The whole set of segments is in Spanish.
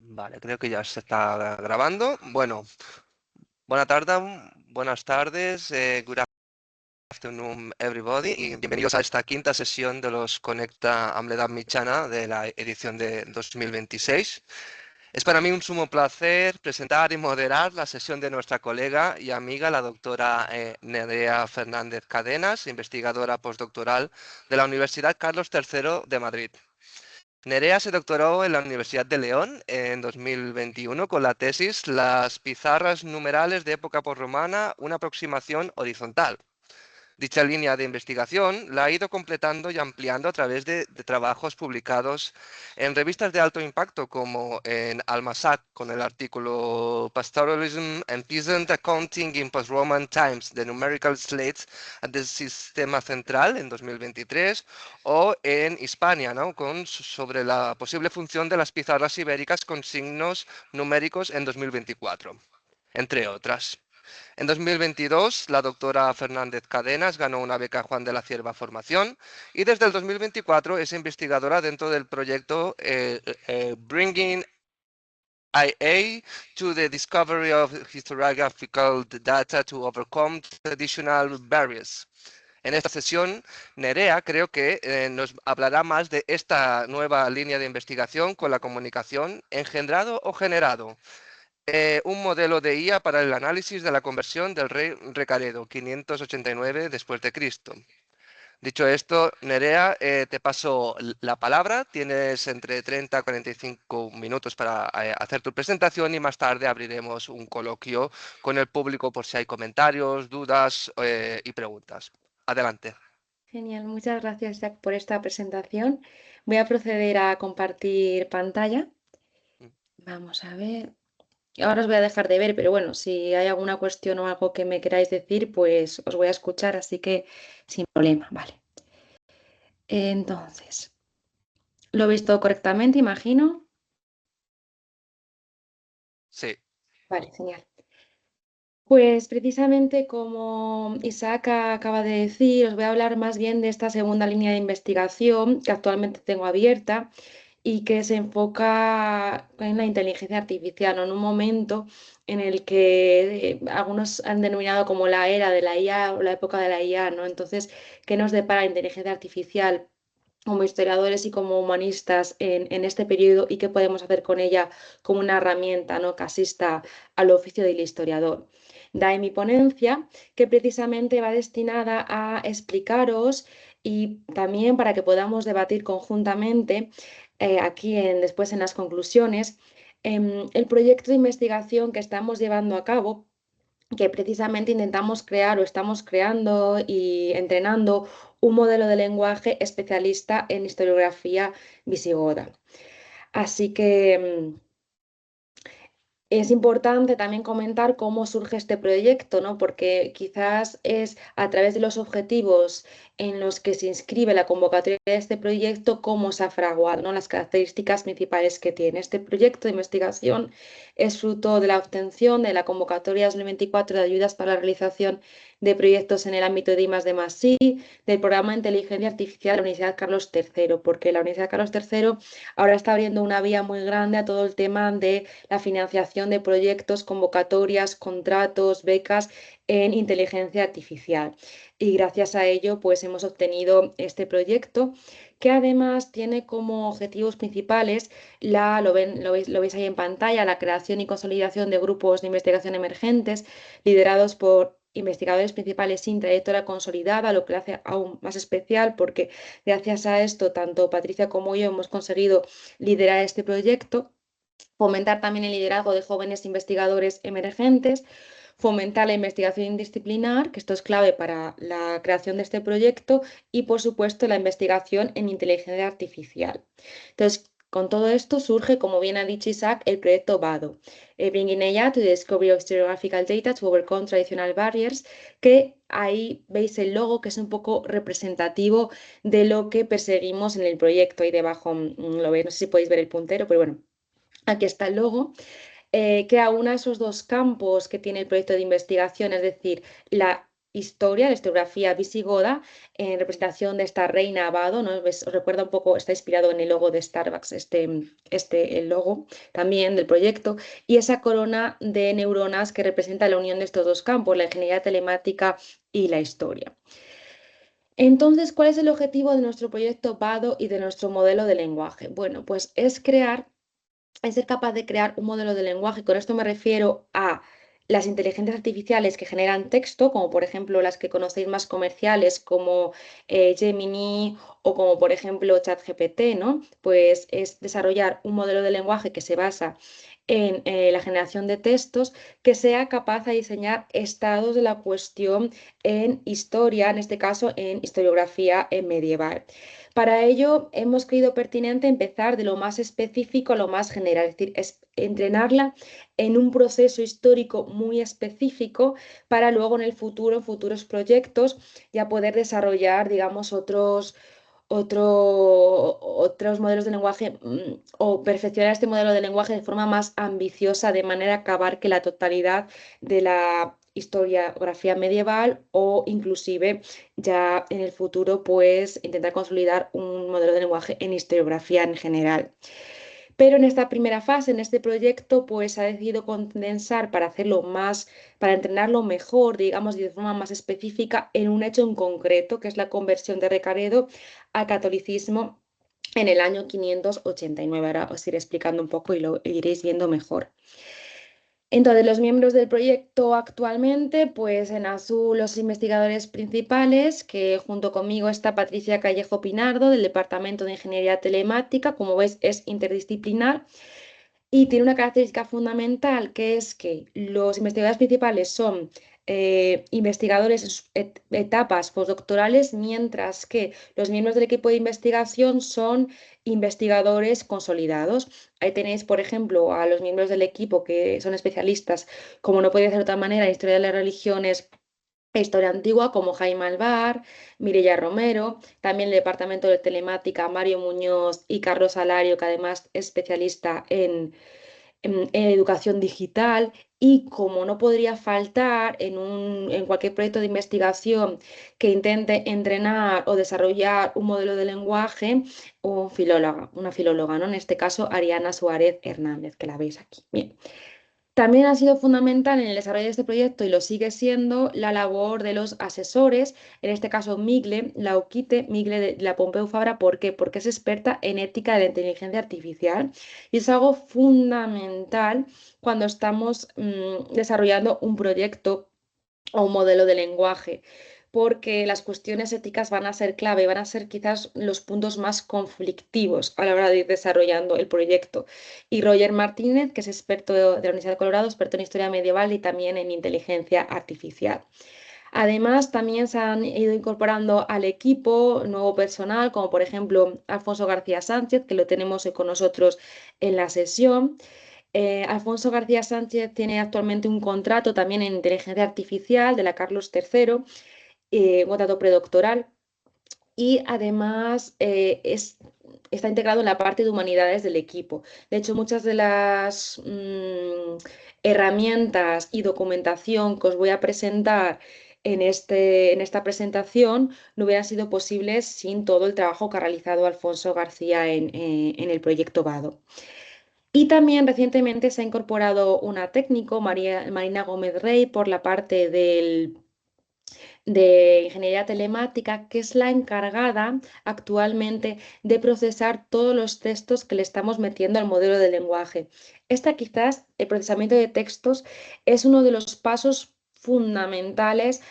Vale, creo que ya se está grabando. Bueno, buenas tardes, good afternoon everybody y bienvenidos a esta quinta sesión de los Conecta Amledad Mitjana de la edición de 2026. Es para mí un sumo placer presentar y moderar la sesión de nuestra colega y amiga, la doctora Nerea Fernández Cadenas, investigadora postdoctoral de la Universidad Carlos III de Madrid. Nerea se doctoró en la Universidad de León en 2021 con la tesis Las pizarras numerales de época posromana, una aproximación horizontal. Dicha línea de investigación la ha ido completando y ampliando a través de trabajos publicados en revistas de alto impacto como en Almasac con el artículo Pastoralism and Peasant Accounting in Post-Roman Times, The Numerical Slates at the Sistema Central en 2023 o en Hispania, ¿no? Sobre la posible función de las pizarras ibéricas con signos numéricos en 2024, entre otras. En 2022, la doctora Fernández Cadenas ganó una beca Juan de la Cierva Formación y desde el 2024 es investigadora dentro del proyecto Bringing IA to the Discovery of Historiographical Data to Overcome Traditional Barriers. En esta sesión, Nerea creo que nos hablará más de esta nueva línea de investigación con la comunicación engendrado o generado. Un modelo de IA para el análisis de la conversión del rey Recaredo, 589 después de Cristo. Dicho esto, Nerea, te paso la palabra. Tienes entre 30 y 45 minutos para hacer tu presentación y más tarde abriremos un coloquio con el público por si hay comentarios, dudas y preguntas. Adelante. Genial, muchas gracias, Jack, por esta presentación. Voy a proceder a compartir pantalla. Vamos a ver. Ahora os voy a dejar de ver, pero bueno, si hay alguna cuestión o algo que me queráis decir, pues os voy a escuchar, así que sin problema, vale. Entonces, ¿lo veis todo correctamente, imagino? Sí. Vale, genial. Pues precisamente como Isaac acaba de decir, os voy a hablar más bien de esta segunda línea de investigación que actualmente tengo abierta y que se enfoca en la inteligencia artificial, ¿no? En un momento en el que algunos han denominado como la era de la IA o la época de la IA, ¿no? Entonces, ¿qué nos depara la inteligencia artificial como historiadores y como humanistas en este periodo y qué podemos hacer con ella como una herramienta, ¿no? Que asista al oficio del historiador? Da en mi ponencia que precisamente va destinada a explicaros y también para que podamos debatir conjuntamente aquí después en las conclusiones, el proyecto de investigación que estamos llevando a cabo, que precisamente intentamos crear o estamos creando y entrenando un modelo de lenguaje especialista en historiografía visigoda. Así que es importante también comentar cómo surge este proyecto, ¿no? Porque quizás es a través de los objetivos en los que se inscribe la convocatoria de este proyecto, cómo se ha fraguado, ¿no? Las características principales que tiene. Este proyecto de investigación es fruto de la obtención de la convocatoria 2024 de ayudas para la realización de proyectos en el ámbito de I+D+I, del programa de inteligencia artificial de la Universidad Carlos III, porque la Universidad Carlos III ahora está abriendo una vía muy grande a todo el tema de la financiación de proyectos, convocatorias, contratos, becas en inteligencia artificial. Y gracias a ello, pues hemos obtenido este proyecto que además tiene como objetivos principales, lo veis ahí en pantalla, la creación y consolidación de grupos de investigación emergentes liderados por investigadores principales sin trayectoria consolidada, lo que lo hace aún más especial porque gracias a esto tanto Patricia como yo hemos conseguido liderar este proyecto. Fomentar también el liderazgo de jóvenes investigadores emergentes, fomentar la investigación indisciplinar, que esto es clave para la creación de este proyecto, y por supuesto la investigación en inteligencia artificial. Entonces, con todo esto surge, como bien ha dicho Isaac, el proyecto BADO, Bringing AI to the Discovery of Historiographical Data to Overcome Traditional Barriers, que ahí veis el logo que es un poco representativo de lo que perseguimos en el proyecto. Ahí debajo lo veis, no sé si podéis ver el puntero, pero bueno, aquí está el logo, que aúna esos dos campos que tiene el proyecto de investigación, es decir, la historia, la historiografía visigoda, en representación de esta reina Abado, ¿no? Os recuerda un poco, está inspirado en el logo de Starbucks, el logo también del proyecto, y esa corona de neuronas que representa la unión de estos dos campos, la ingeniería telemática y la historia. Entonces, ¿cuál es el objetivo de nuestro proyecto BADO y de nuestro modelo de lenguaje? Bueno, pues es ser capaz de crear un modelo de lenguaje. Con esto me refiero a las inteligencias artificiales que generan texto, como por ejemplo las que conocéis más comerciales, como Gemini o como por ejemplo ChatGPT, ¿no? Pues es desarrollar un modelo de lenguaje que se basa en la generación de textos que sea capaz de diseñar estados de la cuestión en historia, en este caso en historiografía medieval. Para ello, hemos creído pertinente empezar de lo más específico a lo más general, es decir, entrenarla en un proceso histórico muy específico para luego en el futuro, en futuros proyectos, ya poder desarrollar, digamos, otros modelos de lenguaje o perfeccionar este modelo de lenguaje de forma más ambiciosa, de manera que abarque la totalidad de la historiografía medieval o inclusive ya en el futuro pues intentar consolidar un modelo de lenguaje en historiografía en general. Pero en esta primera fase, en este proyecto, pues ha decidido condensar para hacerlo más, para entrenarlo mejor, digamos, y de forma más específica en un hecho en concreto, que es la conversión de Recaredo al catolicismo en el año 589. Ahora os iré explicando un poco y lo iréis viendo mejor. Entonces, los miembros del proyecto actualmente, pues en azul los investigadores principales, que junto conmigo está Patricia Callejo Pinardo del Departamento de Ingeniería Telemática, como veis es interdisciplinar y tiene una característica fundamental que es que los investigadores principales son investigadores en sus etapas postdoctorales, mientras que los miembros del equipo de investigación son investigadores consolidados. Ahí tenéis, por ejemplo, a los miembros del equipo que son especialistas, como no podía ser de otra manera, en historia de las religiones e historia antigua, como Jaime Alvar, Mireia Romero, también el departamento de telemática, Mario Muñoz y Carlos Alario, que además es especialista en educación digital. Y como no podría faltar en cualquier proyecto de investigación que intente entrenar o desarrollar un modelo de lenguaje, una filóloga, ¿no? En este caso, Ariana Suárez Hernández, que la veis aquí. Bien. También ha sido fundamental en el desarrollo de este proyecto y lo sigue siendo la labor de los asesores, en este caso Migle, la Uquite, Migle de la Pompeu Fabra. ¿Por qué? Porque es experta en ética de la inteligencia artificial y es algo fundamental cuando estamos desarrollando un proyecto o un modelo de lenguaje, porque las cuestiones éticas van a ser clave, van a ser quizás los puntos más conflictivos a la hora de ir desarrollando el proyecto. Y Roger Martínez, que es experto de la Universidad de Colorado, experto en historia medieval y también en inteligencia artificial. Además, también se han ido incorporando al equipo nuevo personal, como por ejemplo Alfonso García Sánchez, que lo tenemos con nosotros en la sesión. Alfonso García Sánchez tiene actualmente un contrato también en inteligencia artificial de la Carlos III, un contrato predoctoral, y además está integrado en la parte de humanidades del equipo. De hecho, muchas de las herramientas y documentación que os voy a presentar en esta presentación no hubieran sido posibles sin todo el trabajo que ha realizado Alfonso García en el proyecto BADO. Y también recientemente se ha incorporado una técnico, Marina Gómez Rey, por la parte de ingeniería telemática, que es la encargada actualmente de procesar todos los textos que le estamos metiendo al modelo de lenguaje. Esta quizás, el procesamiento de textos, es uno de los pasos fundamentales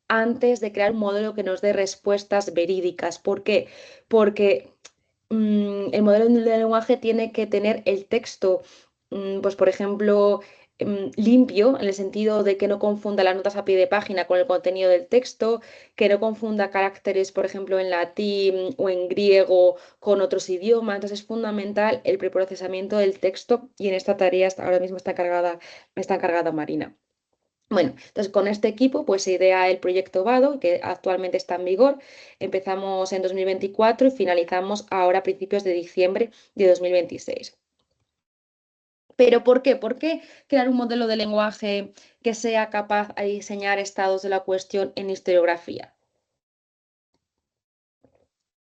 antes de crear un modelo que nos dé respuestas verídicas. ¿Por qué? Porque el modelo de lenguaje tiene que tener el texto, pues por ejemplo, limpio, en el sentido de que no confunda las notas a pie de página con el contenido del texto, que no confunda caracteres, por ejemplo, en latín o en griego con otros idiomas. Entonces es fundamental el preprocesamiento del texto y en esta tarea ahora mismo está encargada Marina. Bueno, entonces con este equipo pues se idea el proyecto BADO, que actualmente está en vigor. Empezamos en 2024 y finalizamos ahora a principios de diciembre de 2026. ¿Pero por qué? ¿Por qué crear un modelo de lenguaje que sea capaz de diseñar estados de la cuestión en historiografía?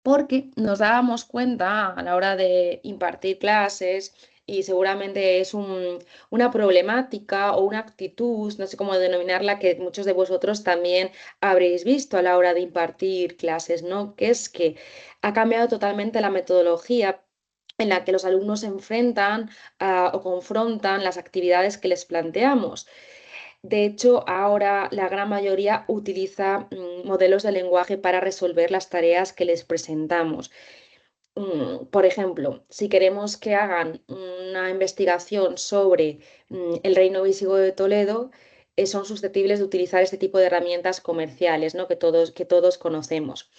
Porque nos dábamos cuenta a la hora de impartir clases y seguramente es una problemática o una actitud, no sé cómo denominarla, que muchos de vosotros también habréis visto a la hora de impartir clases, ¿no? Que es que ha cambiado totalmente la metodología en la que los alumnos se enfrentan o confrontan las actividades que les planteamos. De hecho, ahora la gran mayoría utiliza modelos de lenguaje para resolver las tareas que les presentamos. Por ejemplo, si queremos que hagan una investigación sobre el reino visigodo de Toledo, son susceptibles de utilizar este tipo de herramientas comerciales, ¿no? Que todos conocemos.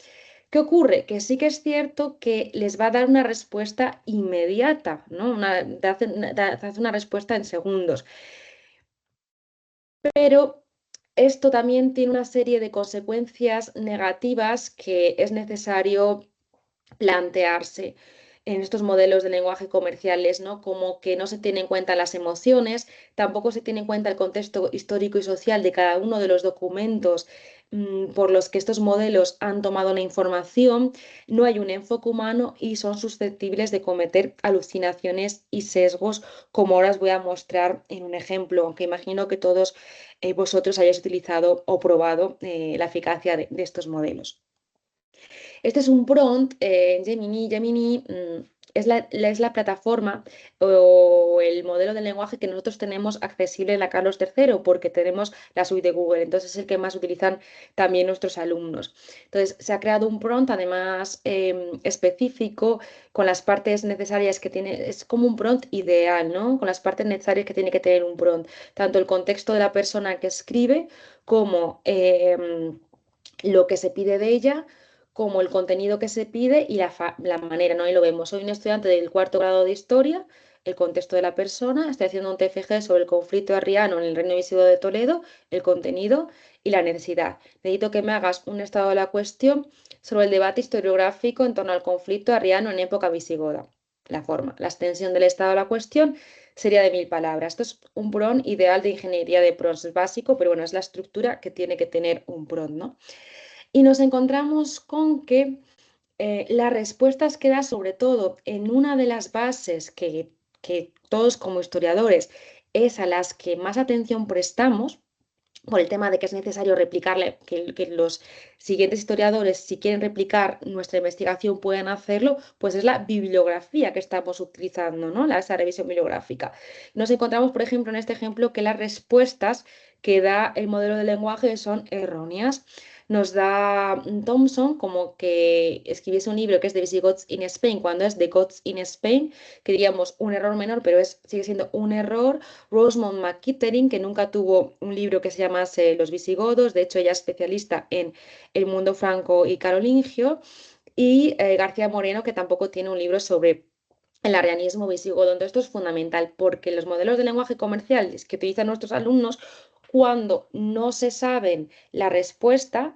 ¿Qué ocurre? Que sí que es cierto que les va a dar una respuesta inmediata, ¿no? Te hace una respuesta en segundos. Pero esto también tiene una serie de consecuencias negativas que es necesario plantearse en estos modelos de lenguaje comerciales, ¿no? Como que no se tienen en cuenta las emociones, tampoco se tiene en cuenta el contexto histórico y social de cada uno de los documentos por los que estos modelos han tomado la información, no hay un enfoque humano y son susceptibles de cometer alucinaciones y sesgos, como ahora os voy a mostrar en un ejemplo, aunque imagino que todos vosotros hayáis utilizado o probado la eficacia de estos modelos. Este es un prompt en Gemini. Gemini es la plataforma o el modelo de lenguaje que nosotros tenemos accesible en la Carlos III porque tenemos la suite de Google. Entonces es el que más utilizan también nuestros alumnos. Entonces se ha creado un prompt además específico con las partes necesarias que tiene. Es como un prompt ideal, ¿no? Con las partes necesarias que tiene que tener un prompt. Tanto el contexto de la persona que escribe como lo que se pide de ella, como el contenido que se pide y la manera, ¿no? Ahí lo vemos. Soy un estudiante del cuarto grado de historia, el contexto de la persona, estoy haciendo un TFG sobre el conflicto arriano en el Reino Visigodo de Toledo, el contenido y la necesidad. Necesito que me hagas un estado de la cuestión sobre el debate historiográfico en torno al conflicto arriano en época visigoda. La forma, la extensión del estado de la cuestión sería de 1000 palabras. Esto es un prompt ideal de ingeniería de prompts, es básico, pero bueno, es la estructura que tiene que tener un prompt, ¿no? Y nos encontramos con que las respuestas que da sobre todo en una de las bases que todos como historiadores es a las que más atención prestamos, por el tema de que es necesario replicarle, que los siguientes historiadores, si quieren replicar nuestra investigación, puedan hacerlo, pues es la bibliografía que estamos utilizando, ¿no? Esa revisión bibliográfica. Nos encontramos, por ejemplo, en este ejemplo, que las respuestas que da el modelo de lenguaje son erróneas. Nos da Thompson como que escribiese un libro que es de Visigoths in Spain, cuando es de Goths in Spain, que diríamos un error menor, pero sigue siendo un error. Rosamond McKittering, que nunca tuvo un libro que se llamase Los visigodos, de hecho ella es especialista en el mundo franco y carolingio, y García Moreno, que tampoco tiene un libro sobre el arrianismo visigodo. Entonces esto es fundamental porque los modelos de lenguaje comercial que utilizan nuestros alumnos, cuando no se saben la respuesta,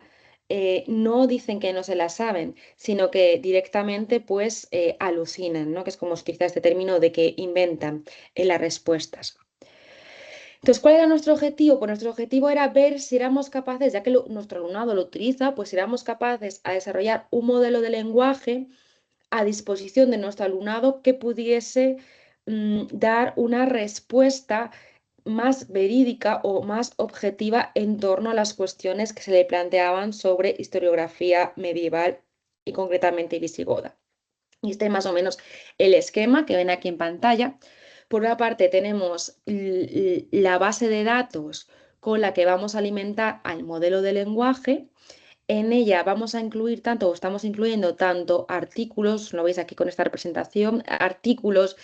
no dicen que no se la saben, sino que directamente pues alucinan, ¿no? Que es como se utiliza este término de que inventan las respuestas. Entonces, ¿cuál era nuestro objetivo? Pues nuestro objetivo era ver si éramos capaces, ya que nuestro alumnado lo utiliza, pues si éramos capaces a desarrollar un modelo de lenguaje a disposición de nuestro alumnado que pudiese dar una respuesta más verídica o más objetiva en torno a las cuestiones que se le planteaban sobre historiografía medieval y concretamente visigoda. Y este es más o menos el esquema que ven aquí en pantalla. Por una parte tenemos la base de datos con la que vamos a alimentar al modelo de lenguaje. En ella vamos a incluir tanto, o estamos incluyendo tanto artículos, lo veis aquí con esta representación, artículos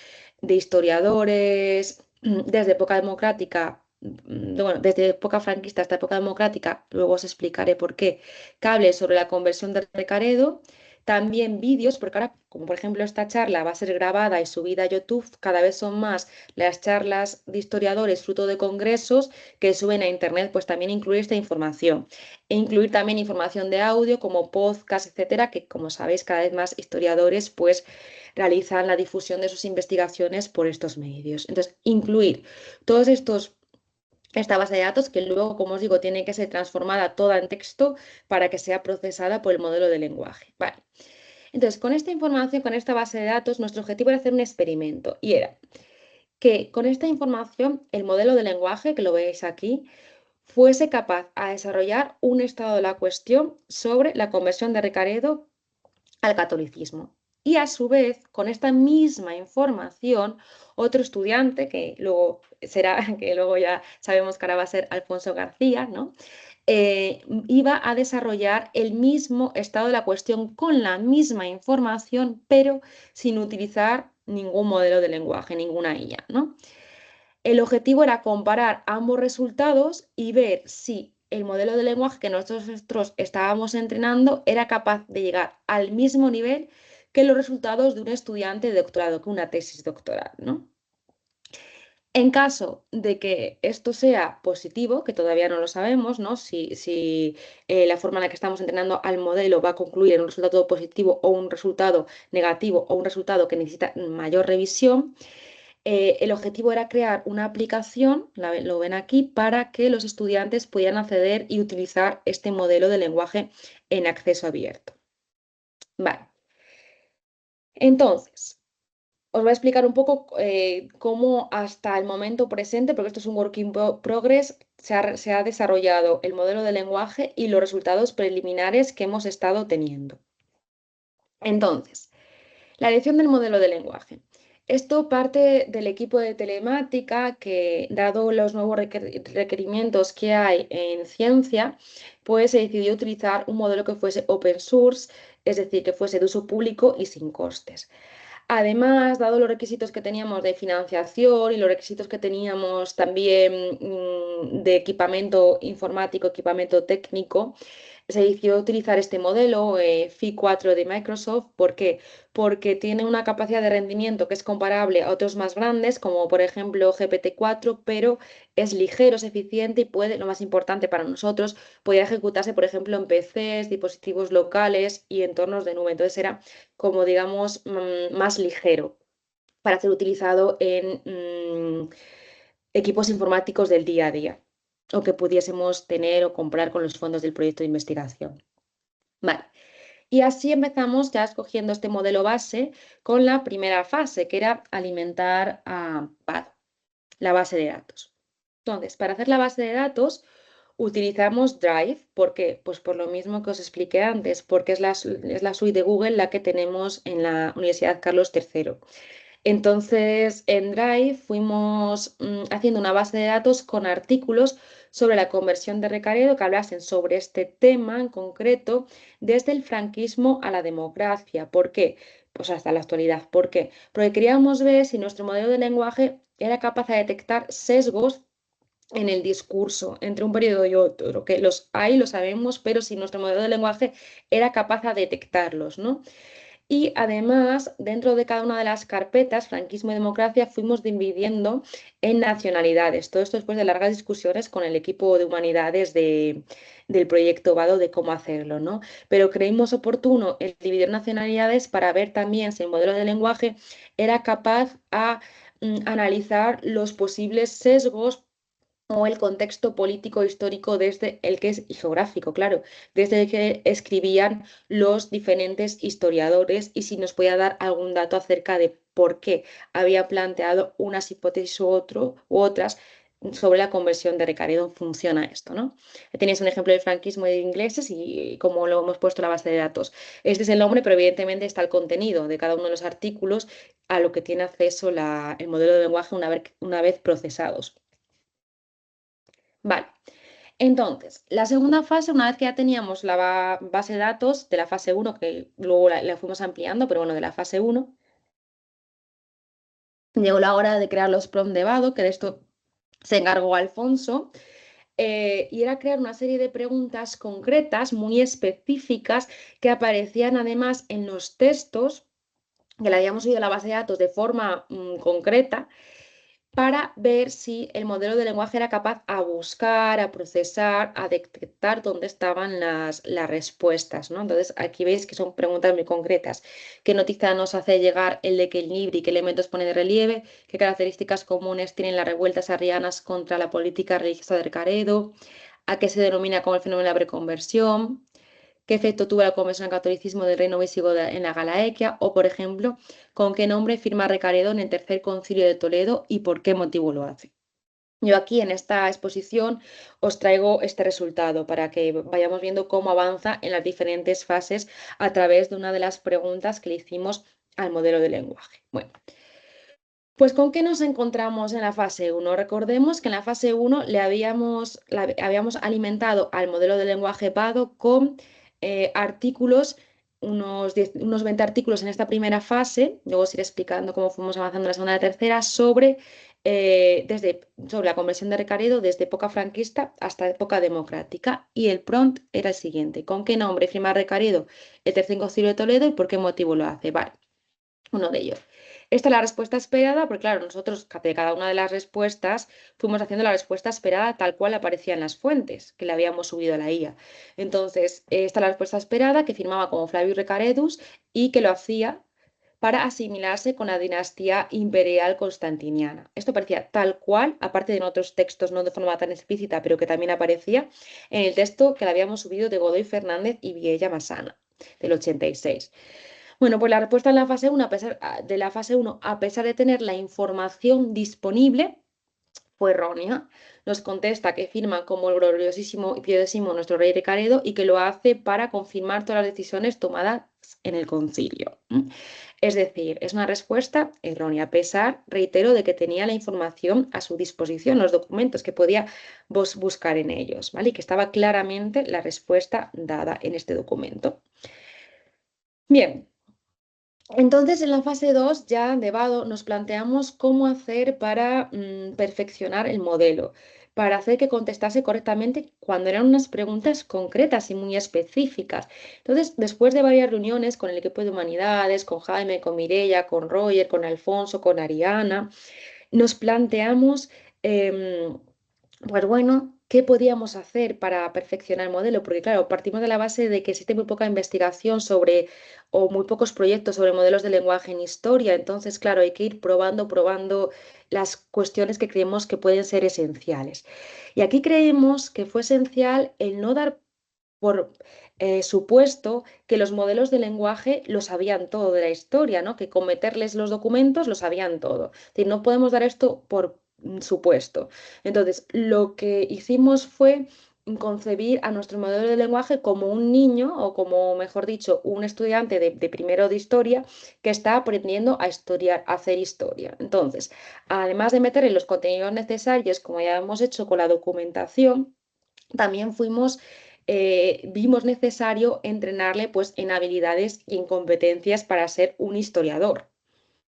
de historiadores desde época democrática, bueno, desde época franquista hasta época democrática, luego os explicaré por qué, que hable sobre la conversión de Recaredo. también vídeos, porque ahora, como por ejemplo esta charla va a ser grabada y subida a YouTube, cada vez son más las charlas de historiadores fruto de congresos que suben a Internet, pues también incluir esta información. E incluir también información de audio como podcast, etcétera, que como sabéis cada vez más historiadores pues realizan la difusión de sus investigaciones por estos medios. Entonces, incluir todos esta base de datos que luego, como os digo, tiene que ser transformada toda en texto para que sea procesada por el modelo de lenguaje. Vale. Entonces, con esta información, con esta base de datos, nuestro objetivo era hacer un experimento y era que con esta información el modelo de lenguaje, que lo veis aquí, fuese capaz a desarrollar un estado de la cuestión sobre la conversión de Recaredo al catolicismo. Y a su vez, con esta misma información, otro estudiante, que luego será, que luego ya sabemos que ahora va a ser Alfonso García, ¿no? Iba a desarrollar el mismo estado de la cuestión con la misma información, pero sin utilizar ningún modelo de lenguaje, ninguna IA, ¿no? El objetivo era comparar ambos resultados y ver si el modelo de lenguaje que nosotros estábamos entrenando era capaz de llegar al mismo nivel que los resultados de un estudiante de doctorado, que una tesis doctoral, ¿no? En caso de que esto sea positivo, que todavía no lo sabemos, ¿no? Si la forma en la que estamos entrenando al modelo va a concluir en un resultado positivo o un resultado negativo o un resultado que necesita mayor revisión, el objetivo era crear una aplicación, lo ven aquí, para que los estudiantes pudieran acceder y utilizar este modelo de lenguaje en acceso abierto. Vale. Entonces, os voy a explicar un poco cómo hasta el momento presente, porque esto es un work in progress, se ha desarrollado el modelo de lenguaje y los resultados preliminares que hemos estado teniendo. Entonces, la elección del modelo de lenguaje. Esto parte del equipo de telemática que, dado los nuevos requerimientos que hay en ciencia, pues se decidió utilizar un modelo que fuese open source, es decir, que fuese de uso público y sin costes. Además, dado los requisitos que teníamos de financiación y los requisitos que teníamos también de equipamiento informático, equipamiento técnico, se decidió utilizar este modelo Phi 4 de Microsoft. ¿Por qué? Porque tiene una capacidad de rendimiento que es comparable a otros más grandes, como por ejemplo GPT-4, pero es ligero, es eficiente y puede, lo más importante para nosotros, podría ejecutarse, por ejemplo, en PCs, dispositivos locales y entornos de nube. Entonces era como digamos más ligero para ser utilizado en equipos informáticos del día a día o que pudiésemos tener o comprar con los fondos del proyecto de investigación. Vale. Y así empezamos ya escogiendo este modelo base con la primera fase, que era alimentar a PAD, la base de datos. Entonces, para hacer la base de datos, utilizamos Drive. ¿Por qué? Pues por lo mismo que os expliqué antes, porque es la suite de Google la que tenemos en la Universidad Carlos III. Entonces, en Drive fuimos haciendo una base de datos con artículos sobre la conversión de Recaredo que hablasen sobre este tema en concreto desde el franquismo a la democracia. ¿Por qué? Pues hasta la actualidad. ¿Por qué? Porque queríamos ver si nuestro modelo de lenguaje era capaz de detectar sesgos en el discurso entre un periodo y otro, que los hay, lo sabemos, pero si nuestro modelo de lenguaje era capaz de detectarlos, ¿no? Y además, dentro de cada una de las carpetas, franquismo y democracia, fuimos dividiendo en nacionalidades. Todo esto después de largas discusiones con el equipo de humanidades del proyecto Vado de cómo hacerlo, ¿no? Pero creímos oportuno el dividir nacionalidades para ver también si el modelo de lenguaje era capaz a analizar los posibles sesgos o el contexto político histórico desde el que es y geográfico, claro, desde el que escribían los diferentes historiadores y si nos podía dar algún dato acerca de por qué había planteado unas hipótesis u otras sobre la conversión de Recaredo. Funciona esto, ¿no? Tenéis un ejemplo del franquismo de ingleses y como lo hemos puesto en la base de datos. Este es el nombre, pero evidentemente está el contenido de cada uno de los artículos a lo que tiene acceso el modelo de lenguaje una vez procesados. Vale. Entonces, la segunda fase, una vez que ya teníamos la base de datos de la fase 1, que luego la fuimos ampliando, pero bueno, de la fase 1, llegó la hora de crear los prompts de Vado, que de esto se encargó Alfonso. y era crear una serie de preguntas concretas, muy específicas, que aparecían además en los textos, que le habíamos subido a la base de datos de forma concreta, para ver si el modelo de lenguaje era capaz a buscar, a procesar, a detectar dónde estaban las respuestas, ¿no? Entonces, aquí veis que son preguntas muy concretas. ¿Qué noticia nos hace llegar el de Kelnibri? ¿Qué elementos pone de relieve? ¿Qué características comunes tienen las revueltas arrianas contra la política religiosa de Caredo? ¿A qué se denomina como el fenómeno de la preconversión? ¿Qué efecto tuvo la conversión al catolicismo del reino visigodo en la Galaequia? O, por ejemplo, ¿con qué nombre firma Recaredo en el Tercer Concilio de Toledo y por qué motivo lo hace? Yo aquí en esta exposición os traigo este resultado para que vayamos viendo cómo avanza en las diferentes fases a través de una de las preguntas que le hicimos al modelo de lenguaje. Bueno, pues ¿con qué nos encontramos en la fase 1? Recordemos que en la fase 1 habíamos alimentado al modelo de lenguaje PADO con artículos, unos 20 artículos en esta primera fase, luego os iré explicando cómo fuimos avanzando en la segunda y la tercera, sobre la conversión de Recaredo desde época franquista hasta época democrática. Y el prompt era el siguiente: ¿con qué nombre firma Recaredo el Tercer Concilio de Toledo y por qué motivo lo hace? Vale, uno de ellos. Esta es la respuesta esperada, porque claro, nosotros de cada una de las respuestas fuimos haciendo la respuesta esperada tal cual aparecía en las fuentes que le habíamos subido a la IA. Entonces, esta es la respuesta esperada que firmaba como Flavius Recaredus y que lo hacía para asimilarse con la dinastía imperial constantiniana. Esto parecía tal cual, aparte de en otros textos no de forma tan explícita, pero que también aparecía en el texto que le habíamos subido de Godoy Fernández y Viella Massana, del 86. Bueno, pues la respuesta en la fase 1, de la fase 1, a pesar de tener la información disponible, fue errónea. Nos contesta que firma como el gloriosísimo y piadosísimo nuestro rey Recaredo y que lo hace para confirmar todas las decisiones tomadas en el concilio. Es decir, es una respuesta errónea, a pesar, reitero, de que tenía la información a su disposición, los documentos que podía buscar en ellos, ¿vale? Y que estaba claramente la respuesta dada en este documento. Bien. Entonces, en la fase 2 ya de Vado nos planteamos cómo hacer para perfeccionar el modelo, para hacer que contestase correctamente cuando eran unas preguntas concretas y muy específicas. Entonces, después de varias reuniones con el equipo de humanidades, con Jaime, con Mireia, con Roger, con Alfonso, con Ariana, nos planteamos, pues bueno, ¿qué podíamos hacer para perfeccionar el modelo? Porque claro, partimos de la base de que existe muy poca investigación sobre, o muy pocos proyectos sobre modelos de lenguaje en historia. Entonces, claro, hay que ir probando las cuestiones que creemos que pueden ser esenciales. Y aquí creemos que fue esencial el no dar por supuesto que los modelos de lenguaje lo sabían todo de la historia, ¿no? Que con meterles los documentos lo sabían todo. Es decir, no podemos dar esto por supuesto. Entonces, lo que hicimos fue concebir a nuestro modelo de lenguaje como un niño o como, mejor dicho, un estudiante de primero de historia que está aprendiendo a estudiar, a hacer historia. Entonces, además de meterle los contenidos necesarios, como ya hemos hecho con la documentación, también vimos necesario entrenarle pues, en habilidades y en competencias para ser un historiador.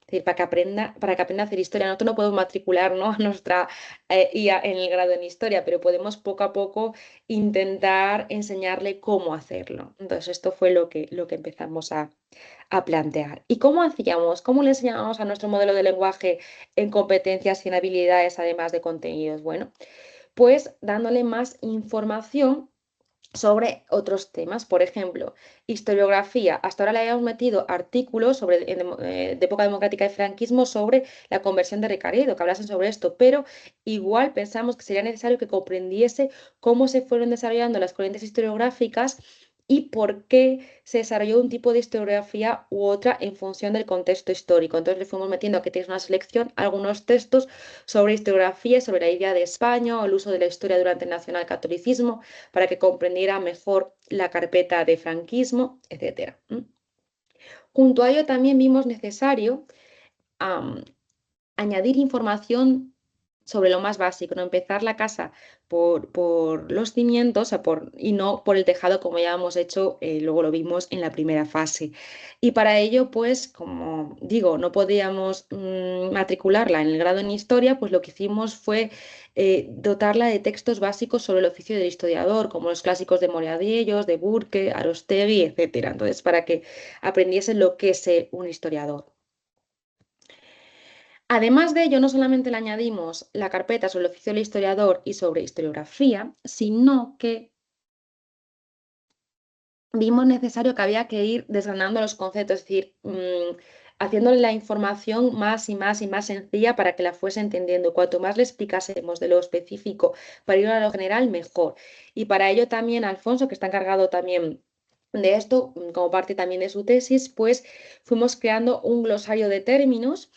Es decir, para que aprenda a hacer historia. Nosotros no podemos matricularnos a nuestra IA en el grado en historia, pero podemos poco a poco intentar enseñarle cómo hacerlo. Entonces, esto fue lo que empezamos a plantear. ¿Y cómo hacíamos? ¿Cómo le enseñábamos a nuestro modelo de lenguaje en competencias y en habilidades, además de contenidos? Bueno, pues dándole más información sobre otros temas. Por ejemplo, historiografía. Hasta ahora le habíamos metido artículos de época democrática y franquismo sobre la conversión de Recaredo, que hablasen sobre esto, pero igual pensamos que sería necesario que comprendiese cómo se fueron desarrollando las corrientes historiográficas y por qué se desarrolló un tipo de historiografía u otra en función del contexto histórico. Entonces le fuimos metiendo, aquí tenéis una selección, algunos textos sobre historiografía, sobre la idea de España o el uso de la historia durante el nacionalcatolicismo, para que comprendiera mejor la carpeta de franquismo, etc. Junto a ello también vimos necesario añadir información sobre lo más básico, no empezar la casa por los cimientos y no por el tejado como ya hemos hecho, luego lo vimos en la primera fase. Y para ello, pues, como digo, no podíamos matricularla en el grado en historia, pues lo que hicimos fue dotarla de textos básicos sobre el oficio del historiador, como los clásicos de Moradiellos, de Burke, Arostegui, etcétera. Entonces, para que aprendiesen lo que es ser un historiador. Además de ello, no solamente le añadimos la carpeta sobre el oficio del historiador y sobre historiografía, sino que vimos necesario que había que ir desgranando los conceptos, es decir, haciéndole la información más y más y más sencilla para que la fuese entendiendo. Cuanto más le explicásemos de lo específico para ir a lo general, mejor. Y para ello también Alfonso, que está encargado también de esto, como parte también de su tesis, pues fuimos creando un glosario de términos.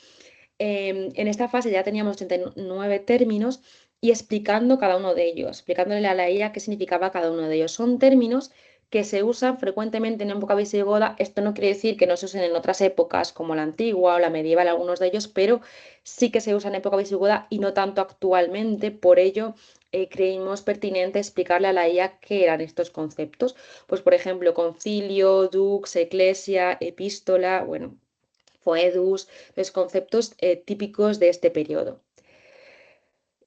En esta fase ya teníamos 89 términos y explicando cada uno de ellos, explicándole a la IA qué significaba cada uno de ellos. Son términos que se usan frecuentemente en época visigoda. Esto no quiere decir que no se usen en otras épocas como la antigua o la medieval, algunos de ellos, pero sí que se usan en época visigoda y no tanto actualmente. Por ello, creímos pertinente explicarle a la IA qué eran estos conceptos. Pues, por ejemplo, concilio, dux, eclesia, epístola, bueno, foedus, los conceptos típicos de este periodo.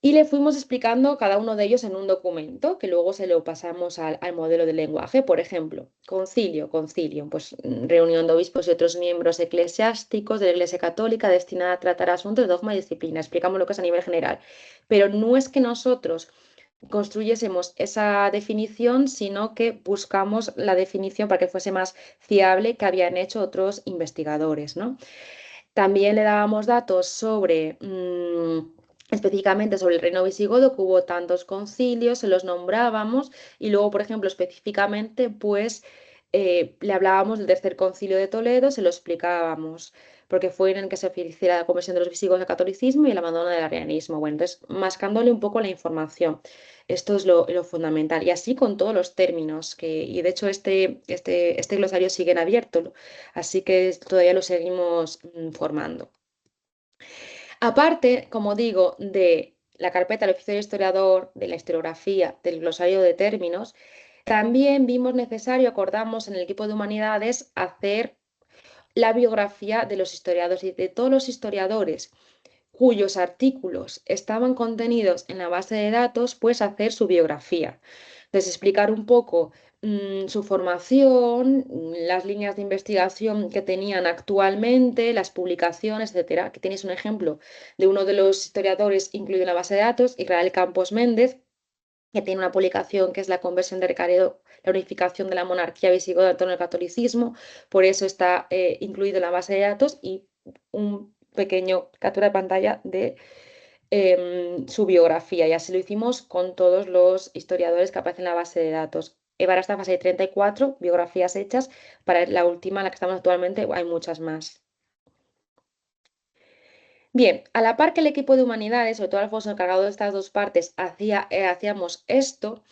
Y le fuimos explicando cada uno de ellos en un documento que luego se lo pasamos al modelo de lenguaje. Por ejemplo, concilio, pues reunión de obispos y otros miembros eclesiásticos de la Iglesia Católica destinada a tratar asuntos de dogma y disciplina. Explicamos lo que es a nivel general. Pero no es que nosotros construyésemos esa definición, sino que buscamos la definición para que fuese más fiable que habían hecho otros investigadores, ¿no? También le dábamos datos sobre, específicamente sobre el reino visigodo, que hubo tantos concilios, se los nombrábamos y luego, por ejemplo, específicamente, pues le hablábamos del tercer concilio de Toledo, se lo explicábamos, porque fue en el que se ofició la conversión de los visigodos al catolicismo y el abandono del arrianismo. Bueno, entonces, mascándole un poco la información. Esto es lo fundamental. Y así con todos los términos, y de hecho este glosario sigue en abierto, así que todavía lo seguimos formando. Aparte, como digo, de la carpeta del oficio de historiador, de la historiografía, del glosario de términos, también vimos necesario, acordamos en el equipo de humanidades, hacer la biografía de los historiadores y de todos los historiadores cuyos artículos estaban contenidos en la base de datos, pues hacer su biografía. Entonces, explicar un poco su formación, las líneas de investigación que tenían actualmente, las publicaciones, etcétera. Aquí tenéis un ejemplo de uno de los historiadores incluido en la base de datos, Israel Campos Méndez, que tiene una publicación que es La conversión de Recaredo, la unificación de la monarquía visigoda en torno al catolicismo, por eso está incluido en la base de datos, y un pequeño captura de pantalla de su biografía, y así lo hicimos con todos los historiadores que aparecen en la base de datos. Para esta fase hay 34 biografías hechas, para la última, en la que estamos actualmente, hay muchas más. Bien, a la par que el equipo de humanidades, sobre todo Alfonso encargado de estas dos partes, hacíamos esto,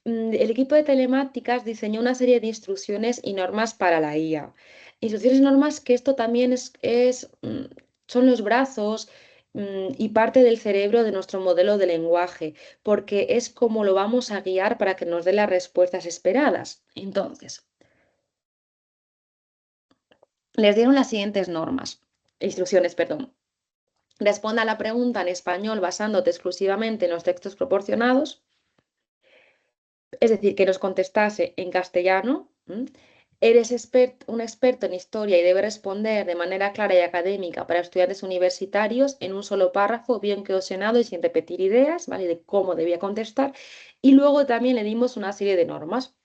el equipo de telemáticas diseñó una serie de instrucciones y normas para la IA. Instrucciones y normas que esto también son los brazos y parte del cerebro de nuestro modelo de lenguaje, porque es como lo vamos a guiar para que nos dé las respuestas esperadas. Entonces, les dieron las siguientes instrucciones, perdón. Responda a la pregunta en español basándote exclusivamente en los textos proporcionados. Es decir, que nos contestase en castellano. Eres un experto en historia y debes responder de manera clara y académica para estudiantes universitarios en un solo párrafo, bien cohesionado y sin repetir ideas, ¿vale? De cómo debía contestar. Y luego también le dimos una serie de normas.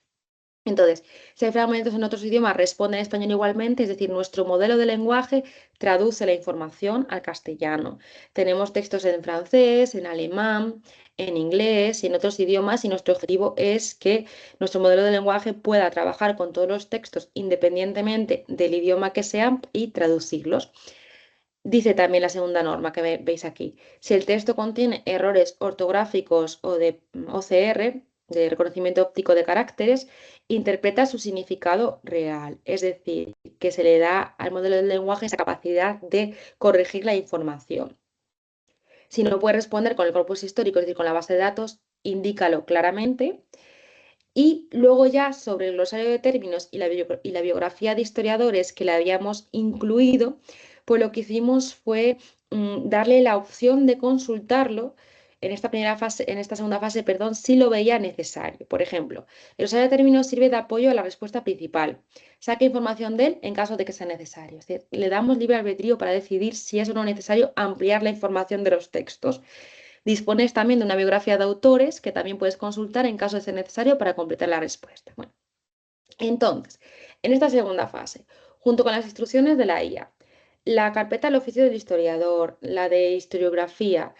Entonces, si hay fragmentos en otros idiomas, responde en español igualmente, es decir, nuestro modelo de lenguaje traduce la información al castellano. Tenemos textos en francés, en alemán, en inglés y en otros idiomas, y nuestro objetivo es que nuestro modelo de lenguaje pueda trabajar con todos los textos independientemente del idioma que sean y traducirlos. Dice también la segunda norma que veis aquí, si el texto contiene errores ortográficos o de OCR, de reconocimiento óptico de caracteres, interpreta su significado real, es decir, que se le da al modelo del lenguaje esa capacidad de corregir la información. Si no puedes responder con el corpus histórico, es decir, con la base de datos, indícalo claramente. Y luego ya sobre el glosario de términos y la biografía de historiadores que le habíamos incluido, pues lo que hicimos fue darle la opción de consultarlo en esta primera fase, en esta segunda fase, perdón, si lo veía necesario. Por ejemplo, el glosario de términos sirve de apoyo a la respuesta principal. Saca información de él en caso de que sea necesario. Es decir, le damos libre albedrío para decidir si es o no necesario ampliar la información de los textos. Dispones también de una biografía de autores que también puedes consultar en caso de ser necesario para completar la respuesta. Bueno, entonces, en esta segunda fase, junto con las instrucciones de la IA, la carpeta del oficio del historiador, la de historiografía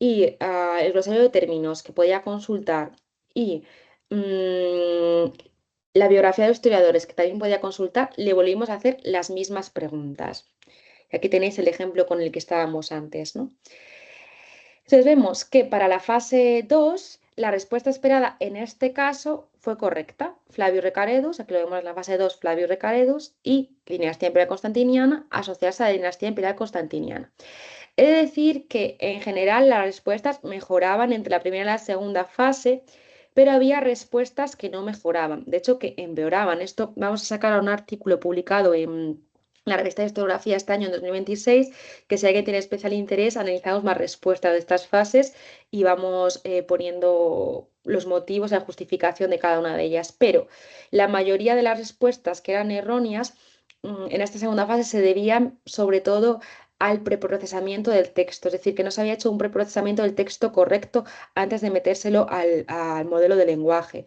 y el glosario de términos que podía consultar y la biografía de los historiadores que también podía consultar, le volvimos a hacer las mismas preguntas. Y aquí tenéis el ejemplo con el que estábamos antes, ¿no? Entonces vemos que para la fase 2, la respuesta esperada en este caso fue correcta. Flavio Recaredus, aquí lo vemos en la fase 2, Flavio Recaredus y dinastía imperial constantiniana asociarse a la dinastía imperial constantiniana. He de decir que en general las respuestas mejoraban entre la primera y la segunda fase, pero había respuestas que no mejoraban, de hecho que empeoraban. Esto vamos a sacar un artículo publicado en la revista de historiografía este año, en 2026, que si alguien tiene especial interés, analizamos más respuestas de estas fases y vamos poniendo los motivos, la justificación de cada una de ellas. Pero la mayoría de las respuestas que eran erróneas en esta segunda fase se debían sobre todo al preprocesamiento del texto, es decir, que no se había hecho un preprocesamiento del texto correcto antes de metérselo al modelo de lenguaje.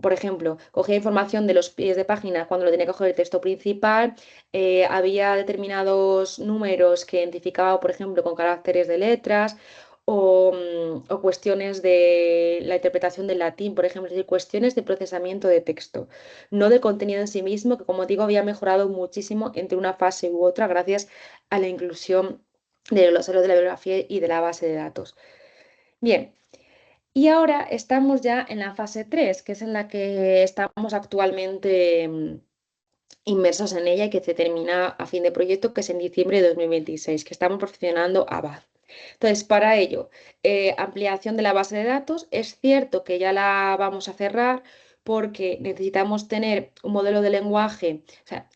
Por ejemplo, cogía información de los pies de página cuando lo tenía que coger el texto principal, había determinados números que identificaba, por ejemplo, con caracteres de letras. O cuestiones de la interpretación del latín, por ejemplo, es decir, cuestiones de procesamiento de texto, no del contenido en sí mismo, que como digo, había mejorado muchísimo entre una fase u otra gracias a la inclusión del glosario de la bibliografía y de la base de datos. Bien, y ahora estamos ya en la fase 3, que es en la que estamos actualmente inmersos en ella y que se termina a fin de proyecto, que es en diciembre de 2026, que estamos perfeccionando a BAD. Entonces, para ello, ampliación de la base de datos. Es cierto que ya la vamos a cerrar porque necesitamos tener un modelo de lenguaje, o sea,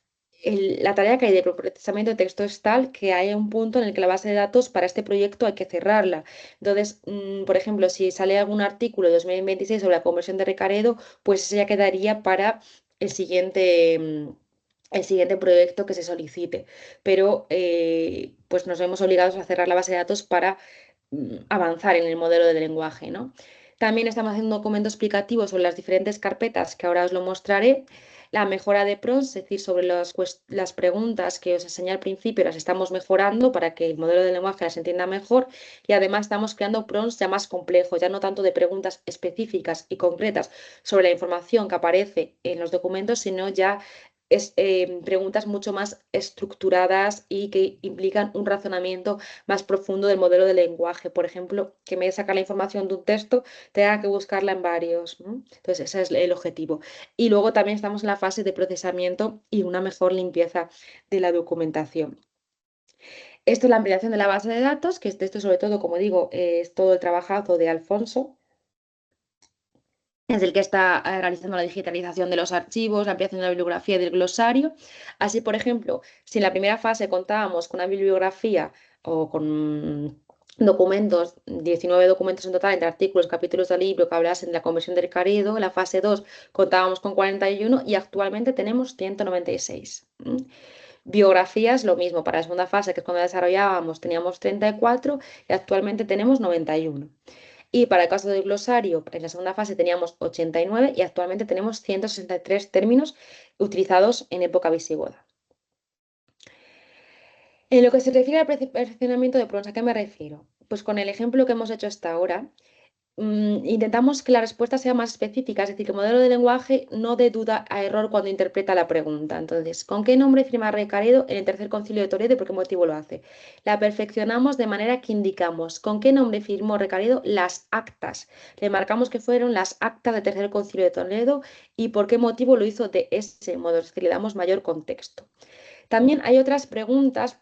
la tarea que hay de procesamiento de texto es tal que hay un punto en el que la base de datos para este proyecto hay que cerrarla. Entonces, por ejemplo, si sale algún artículo de 2026 sobre la conversión de Recaredo, pues ese ya quedaría para el siguiente proyecto que se solicite. Pero pues nos vemos obligados a cerrar la base de datos para avanzar en el modelo de lenguaje, ¿no? También estamos haciendo un documento explicativo sobre las diferentes carpetas, que ahora os lo mostraré. La mejora de prompts, es decir, sobre las preguntas que os enseñé al principio, las estamos mejorando para que el modelo de lenguaje las entienda mejor. Y además estamos creando prompts ya más complejos, ya no tanto de preguntas específicas y concretas sobre la información que aparece en los documentos, sino ya preguntas mucho más estructuradas y que implican un razonamiento más profundo del modelo de lenguaje. Por ejemplo, que me sacar la información de un texto, tenga que buscarla en varios, ¿no? Entonces, ese es el objetivo. Y luego también estamos en la fase de procesamiento y una mejor limpieza de la documentación. Esto es la ampliación de la base de datos, que esto sobre todo, como digo, es todo el trabajazo de Alfonso. Es el que está realizando la digitalización de los archivos, la ampliación de la bibliografía y del glosario. Así, por ejemplo, si en la primera fase contábamos con una bibliografía o con documentos, 19 documentos en total, entre artículos, capítulos del libro que hablasen de la conversión del Caredo, en la fase 2 contábamos con 41 y actualmente tenemos 196. Biografías, lo mismo, para la segunda fase, que es cuando desarrollábamos, teníamos 34 y actualmente tenemos 91. Y para el caso del glosario, en la segunda fase teníamos 89 y actualmente tenemos 163 términos utilizados en época visigoda. En lo que se refiere al perfeccionamiento de prompts, ¿a qué me refiero? Pues con el ejemplo que hemos hecho hasta ahora, intentamos que la respuesta sea más específica, es decir, que el modelo de lenguaje no dé duda a error cuando interpreta la pregunta. Entonces, ¿con qué nombre firma Recaredo en el Tercer Concilio de Toledo y por qué motivo lo hace? La perfeccionamos de manera que indicamos con qué nombre firmó Recaredo las actas. Le marcamos que fueron las actas del Tercer Concilio de Toledo y por qué motivo lo hizo de ese modo, es decir, le damos mayor contexto. También hay otras preguntas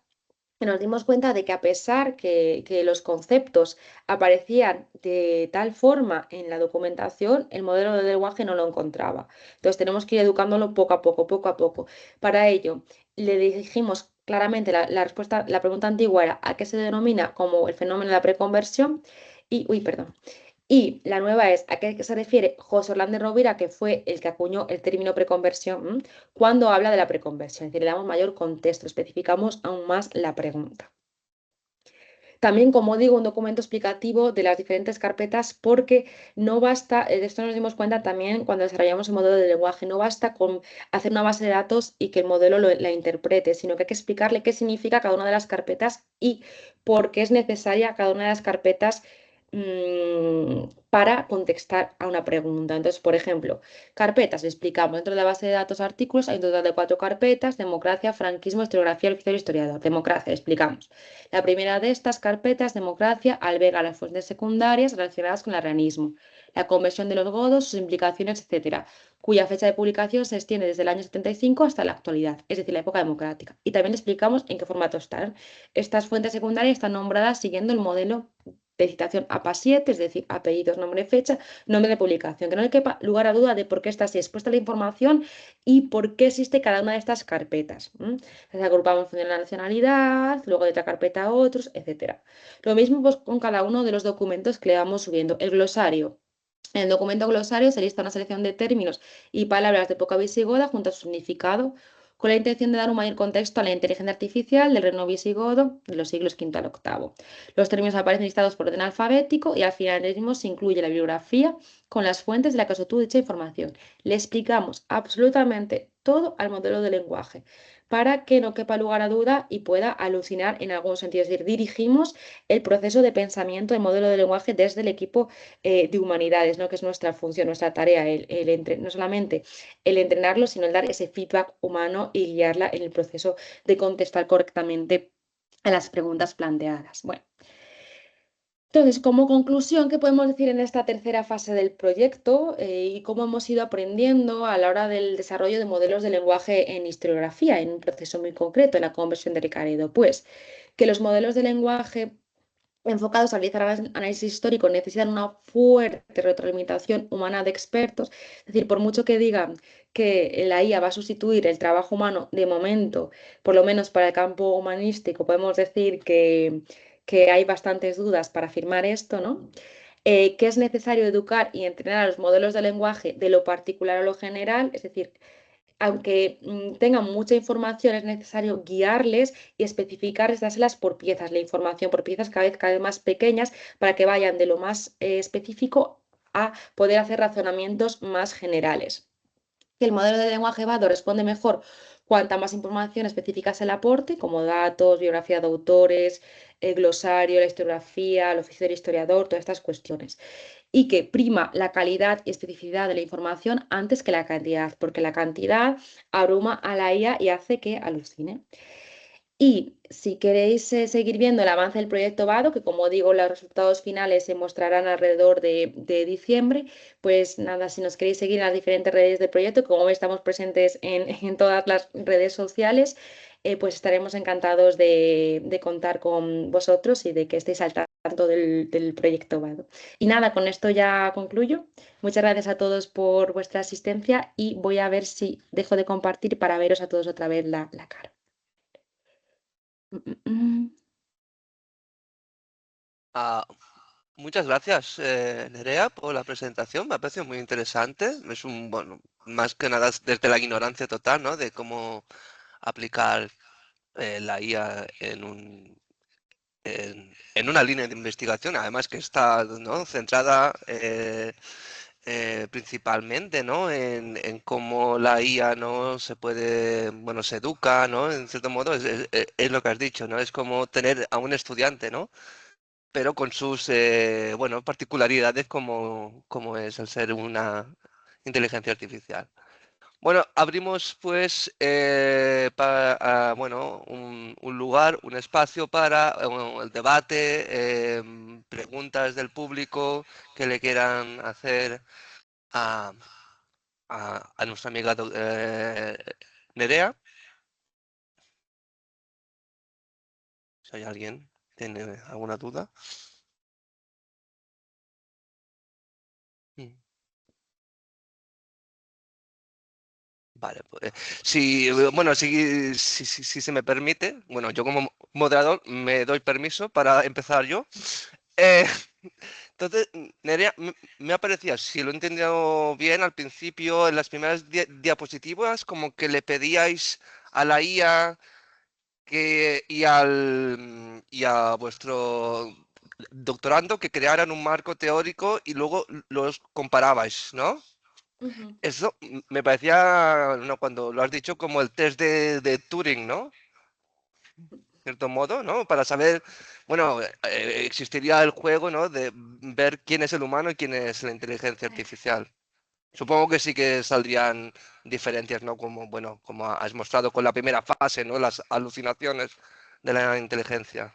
y nos dimos cuenta de que a pesar que los conceptos aparecían de tal forma en la documentación, el modelo de lenguaje no lo encontraba. Entonces tenemos que ir educándolo poco a poco, poco a poco. Para ello, le dijimos claramente la respuesta, la pregunta antigua era ¿a qué se denomina como el fenómeno de la preconversión? Y, uy, perdón. Y la nueva es a qué se refiere José Orlando Rovira, que fue el que acuñó el término preconversión, cuando habla de la preconversión. Es decir, le damos mayor contexto, especificamos aún más la pregunta. También, como digo, un documento explicativo de las diferentes carpetas porque no basta, de esto nos dimos cuenta también cuando desarrollamos el modelo de lenguaje, no basta con hacer una base de datos y que el modelo la interprete, sino que hay que explicarle qué significa cada una de las carpetas y por qué es necesaria cada una de las carpetas para contestar a una pregunta. Entonces, por ejemplo, carpetas, le explicamos, dentro de la base de datos artículos hay un total de 4 carpetas: democracia, franquismo, historiografía, el oficial historiador. Democracia, le explicamos. La primera de estas carpetas, democracia, alberga las fuentes secundarias relacionadas con el arrianismo, la conversión de los godos, sus implicaciones, etcétera, cuya fecha de publicación se extiende desde el año 75 hasta la actualidad, es decir, la época democrática. Y también le explicamos en qué formato están. Estas fuentes secundarias están nombradas siguiendo el modelo de citación APA 7, es decir, apellidos, nombre, fecha, nombre de publicación, que no le quepa lugar a duda de por qué está así expuesta la información y por qué existe cada una de estas carpetas. Las agrupamos en función de la nacionalidad, luego de otra carpeta a otros, etcétera. Lo mismo pues, con cada uno de los documentos que le vamos subiendo. El glosario. En el documento glosario se lista una selección de términos y palabras de época visigoda junto a su significado, con la intención de dar un mayor contexto a la inteligencia artificial del reino visigodo de los siglos V al VIII. Los términos aparecen listados por orden alfabético y al final del mismo se incluye la bibliografía con las fuentes de la que se obtuvo dicha información. Le explicamos absolutamente todo al modelo de lenguaje para que no quepa lugar a duda y pueda alucinar en algún sentido. Es decir, dirigimos el proceso de pensamiento del modelo de lenguaje desde el equipo de humanidades, ¿no? Que es nuestra función, nuestra tarea, no solamente el entrenarlo, sino el dar ese feedback humano y guiarla en el proceso de contestar correctamente a las preguntas planteadas. Bueno, entonces, como conclusión, ¿qué podemos decir en esta tercera fase del proyecto y cómo hemos ido aprendiendo a la hora del desarrollo de modelos de lenguaje en historiografía, en un proceso muy concreto, en la conversión de Ricaredo? Pues que los modelos de lenguaje enfocados a realizar análisis histórico necesitan una fuerte retroalimentación humana de expertos. Es decir, por mucho que digan que la IA va a sustituir el trabajo humano, de momento, por lo menos para el campo humanístico, podemos decir que hay bastantes dudas para afirmar esto, ¿no? Que es necesario educar y entrenar a los modelos de lenguaje de lo particular a lo general, es decir, aunque tengan mucha información, es necesario guiarles y especificarles, dárselas por piezas, la información por piezas cada vez más pequeñas para que vayan de lo más específico a poder hacer razonamientos más generales. Que el modelo de lenguaje Vado responde mejor cuanta más información específica se le aporte, como datos, biografía de autores, el glosario, la historiografía, el oficio del historiador, todas estas cuestiones y que prima la calidad y especificidad de la información antes que la cantidad, porque la cantidad abruma a la IA y hace que alucine. Y si queréis seguir viendo el avance del proyecto Vado, que como digo, los resultados finales se mostrarán alrededor de diciembre, pues nada, si nos queréis seguir en las diferentes redes del proyecto, como veis, estamos presentes en todas las redes sociales, pues estaremos encantados de contar con vosotros y de que estéis al tanto del proyecto Vado. Y nada, con esto ya concluyo. Muchas gracias a todos por vuestra asistencia y voy a ver si dejo de compartir para veros a todos otra vez la cara. Mm, mm, mm. Ah, muchas gracias, Nerea, por la presentación. Me ha parecido muy interesante. Es bueno, más que nada desde la ignorancia total, ¿no? De cómo aplicar la IA en una línea de investigación, además que está, ¿no? Centrada principalmente, ¿no? En cómo la IA no se puede, bueno, se educa, ¿no? En cierto modo es lo que has dicho, ¿no? Es como tener a un estudiante, ¿no? Pero con sus, bueno, particularidades como es el ser una inteligencia artificial. Bueno, abrimos pues bueno, un lugar, un espacio para el debate, preguntas del público que le quieran hacer a, a nuestra amiga Nerea. Si hay alguien tiene alguna duda. Mm. Vale, pues si, bueno, si se me permite, bueno, yo como moderador me doy permiso para empezar yo. Eh, entonces, Nerea, me ha parecido, si lo he entendido bien, al principio, en las primeras diapositivas, como que le pedíais a la IA y a vuestro doctorando que crearan un marco teórico y luego los comparabais, ¿no? Ujú. Eso me parecía, no, cuando lo has dicho, como el test de Turing, ¿no? Cierto modo, ¿no? Para saber, bueno, existiría el juego, ¿no? De ver quién es el humano y quién es la inteligencia artificial. Supongo que sí que saldrían diferencias, ¿no? Como, bueno, como has mostrado con la primera fase, ¿no? Las alucinaciones de la inteligencia.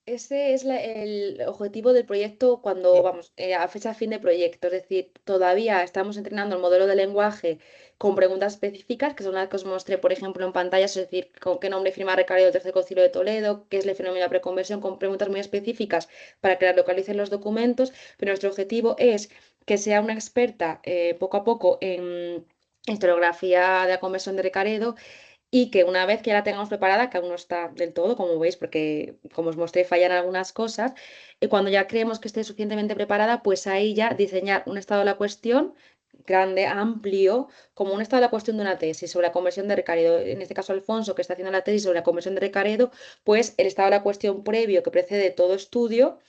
Ese es el objetivo del proyecto cuando Mm, vamos a fecha fin de proyecto. Es decir, todavía estamos entrenando el modelo de lenguaje con preguntas específicas, que son las que os mostré, por ejemplo, en pantalla, es decir, con qué nombre firma Recaredo del Tercer Concilio de Toledo, qué es el fenómeno de la preconversión, con preguntas muy específicas para que las localicen los documentos. Pero nuestro objetivo es que sea una experta poco a poco en historiografía de la conversión de Recaredo y que una vez que ya la tengamos preparada, que aún no está del todo, como veis, porque como os mostré, fallan algunas cosas, y cuando ya creemos que esté suficientemente preparada, pues ahí ya diseñar un estado de la cuestión grande, amplio, como un estado de la cuestión de una tesis sobre la conversión de Recaredo. En este caso, Alfonso, que está haciendo la tesis sobre la conversión de Recaredo, pues el estado de la cuestión previo que precede todo estudio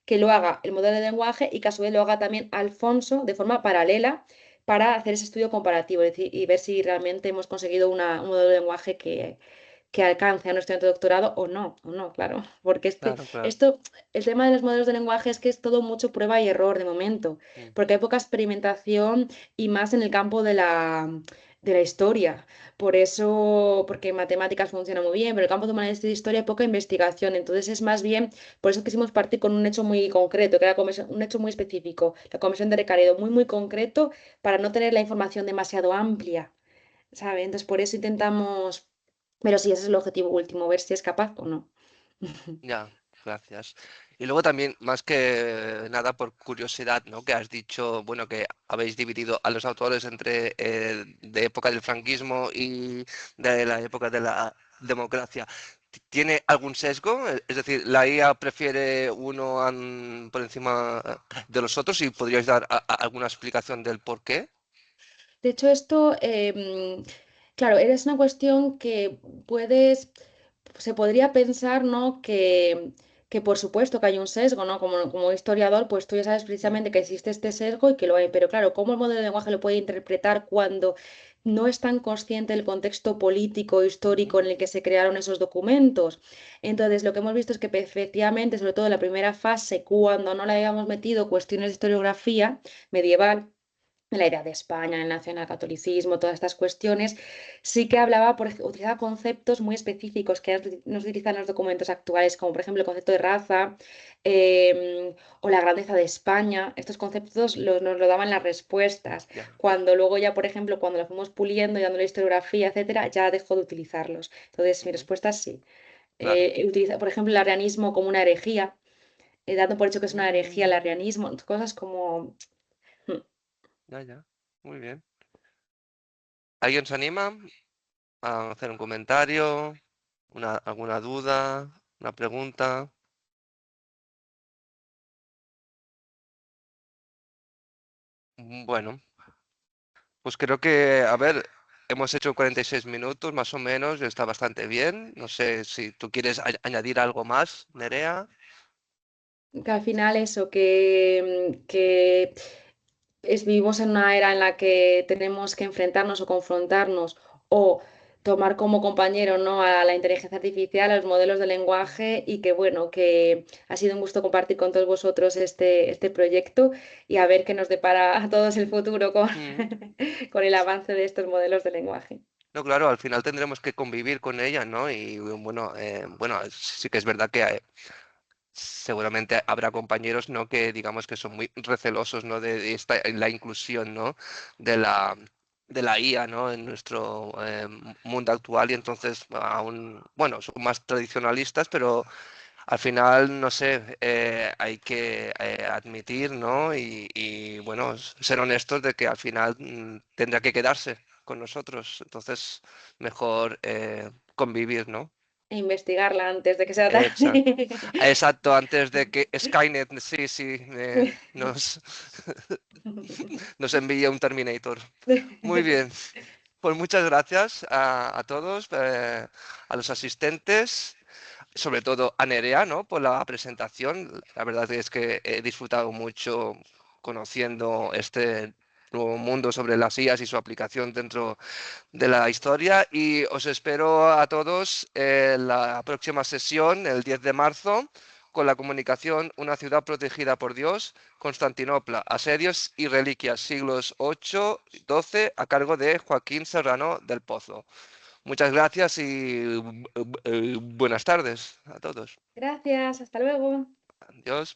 que lo haga el modelo de lenguaje y que a su vez lo haga también Alfonso de forma paralela para hacer ese estudio comparativo, es decir, y ver si realmente hemos conseguido un modelo de lenguaje que alcance a nuestro estudiante de doctorado o no, claro, porque claro, claro. esto, el tema de los modelos de lenguaje es que es todo mucho prueba y error de momento, Mm, porque hay poca experimentación y más en el campo de la historia. Por eso, porque en matemáticas funciona muy bien, pero en el campo de humanidades y de historia hay poca investigación, entonces es más bien por eso quisimos partir con un hecho muy concreto, que era un hecho muy específico, la conversión de Recaredo, muy, muy concreto, para no tener la información demasiado amplia, ¿sabes? Entonces, por eso intentamos, pero sí, ese es el objetivo último, ver si es capaz o no. ya, gracias. Y luego también, más que nada por curiosidad, ¿no? Que has dicho, bueno, que habéis dividido a los autores entre de época del franquismo y de la época de la democracia. ¿Tiene algún sesgo? Es decir, ¿la IA prefiere uno por encima de los otros y podríais dar alguna explicación del por qué? De hecho, esto, claro, es una cuestión que puedes, se podría pensar, ¿no? Que por supuesto que hay un sesgo, ¿no? Como historiador, pues tú ya sabes Mm, precisamente que existe este sesgo y que lo hay, pero claro, ¿cómo el modelo de lenguaje lo puede interpretar cuando no es tan consciente del contexto político, histórico ujú, en el que se crearon esos documentos? Entonces, lo que hemos visto es que efectivamente, sobre todo en la primera fase, cuando no le habíamos metido cuestiones de historiografía medieval, la idea de España, el nacionalcatolicismo, todas estas cuestiones, sí que hablaba, utilizaba conceptos muy específicos que no se utilizan en los documentos actuales, como por ejemplo el concepto de raza o la grandeza de España. Estos conceptos nos lo daban las respuestas. ya, Cuando luego ya, por ejemplo, cuando lo fuimos puliendo y dándole historiografía, etcétera, ya dejó de utilizarlos. Entonces, mi ujú, respuesta es sí. claro. Utiliza, por ejemplo, el arrianismo como una herejía, dando por hecho que es una herejía el Mm, arrianismo, cosas como... hmm, ya, ya. Muy bien. ¿Alguien se anima a hacer un comentario? ¿Alguna duda? ¿Una pregunta? Bueno, pues creo que, a ver, hemos hecho 46 minutos más o menos, está bastante bien. No sé si tú quieres añadir algo más, Nerea. que al final eso, que vivimos en una era en la que tenemos que enfrentarnos o confrontarnos o tomar como compañero, ¿no? A la inteligencia artificial, a los modelos de lenguaje y que bueno, que ha sido un gusto compartir con todos vosotros este proyecto y a ver qué nos depara a todos el futuro con, Mm. con el avance de estos modelos de lenguaje. No, claro, al final tendremos que convivir con ella, ¿no? Y bueno, bueno, sí que es verdad que seguramente habrá compañeros, ¿no? Que digamos que son muy recelosos, ¿no? De la inclusión, ¿no? De la de la IA, ¿no? En nuestro mundo actual y entonces aún, bueno, son más tradicionalistas, pero al final, no sé, hay que admitir, ¿no? Y, bueno, ser honestos de que al final tendrá que quedarse con nosotros. Entonces, mejor convivir, ¿no? E investigarla antes de que sea tarde. Exacto. Exacto, antes de que Skynet, sí, sí, nos, nos envíe un Terminator. Muy bien. Pues muchas gracias a todos, a los asistentes, sobre todo a Nerea, ¿no? Por la presentación. La verdad es que he disfrutado mucho conociendo este nuevo mundo sobre las IAs y su aplicación dentro de la historia. Y os espero a todos en la próxima sesión, el 10 de marzo, con la comunicación Una ciudad protegida por Dios, Constantinopla, asedios y reliquias, siglos 8-12, a cargo de Joaquín Serrano del Pozo. Muchas gracias y buenas tardes a todos. Gracias, hasta luego. Adiós.